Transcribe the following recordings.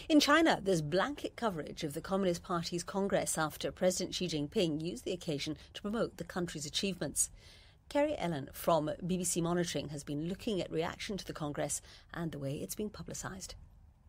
In China, there's blanket coverage of the Communist Party's Congress after President Xi Jinping used the occasion to promote the country's achievements. Kerry Ellen from BBC Monitoring has been looking at reaction to the Congress and the way it's being publicised.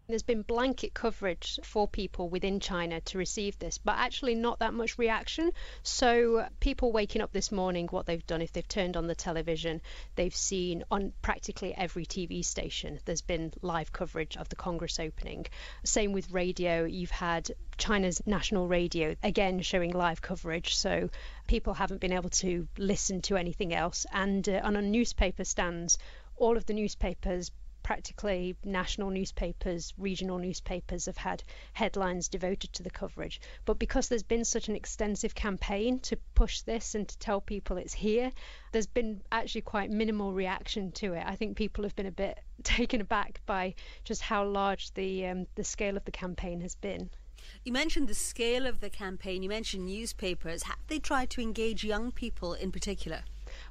There's been blanket coverage for people within China to receive this, but actually not that much reaction. So people waking up this morning, what they've done, if they've turned on the television, they've seen on practically every TV station, there's been live coverage of the Congress opening. Same with radio. You've had China's national radio, again, showing live coverage. So people haven't been able to listen to anything else. And on a newspaper stands, all of the newspapers, practically national newspapers, regional newspapers, have had headlines devoted to the coverage. But because there's been such an extensive campaign to push this and to tell people it's here, there's been actually quite minimal reaction to it. I think people have been a bit taken aback by just how large the scale of the campaign has been. You mentioned the scale of the campaign, you mentioned newspapers. Have they tried to engage young people in particular?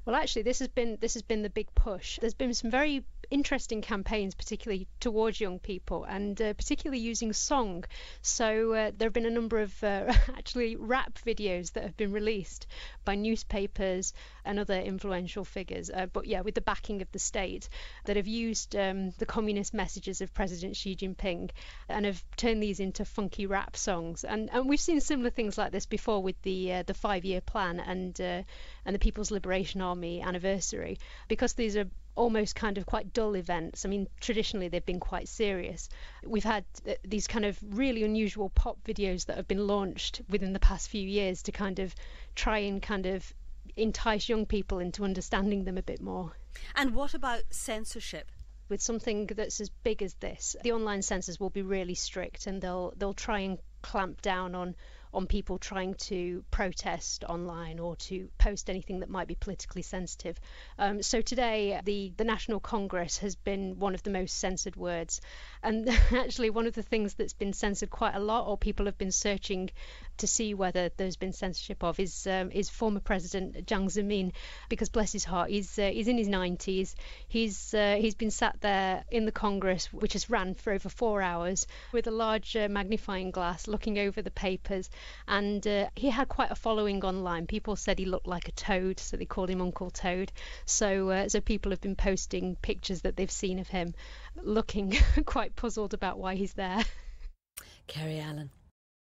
Well, actually, this has been the big push. There's been some very interesting campaigns, particularly towards young people, and particularly using song. So there have been a number of actually rap videos that have been released by newspapers and other influential figures, but yeah, with the backing of the state, that have used the communist messages of President Xi Jinping and have turned these into funky rap songs. And we've seen similar things like this before with the 5-year plan and the People's Liberation Army anniversary, because these are almost kind of quite dull events. I mean, traditionally they've been quite serious. We've had these kind of really unusual pop videos that have been launched within the past few years to kind of try and kind of entice young people into understanding them a bit more. And what about censorship? With something that's as big as this, the online censors will be really strict, and they'll try and clamp down on people trying to protest online or to post anything that might be politically sensitive. So today, the National Congress has been one of the most censored words. And actually, one of the things that's been censored quite a lot, or people have been searching to see whether there's been censorship of, is former President Jiang Zemin, because bless his heart, he's in his 90s. He's been sat there in the Congress, which has ran for over 4 hours, with a large magnifying glass looking over the papers. And he had quite a following online. People said he looked like a toad, so they called him Uncle Toad. So people have been posting pictures that they've seen of him looking quite puzzled about why he's there. Kerry Allen.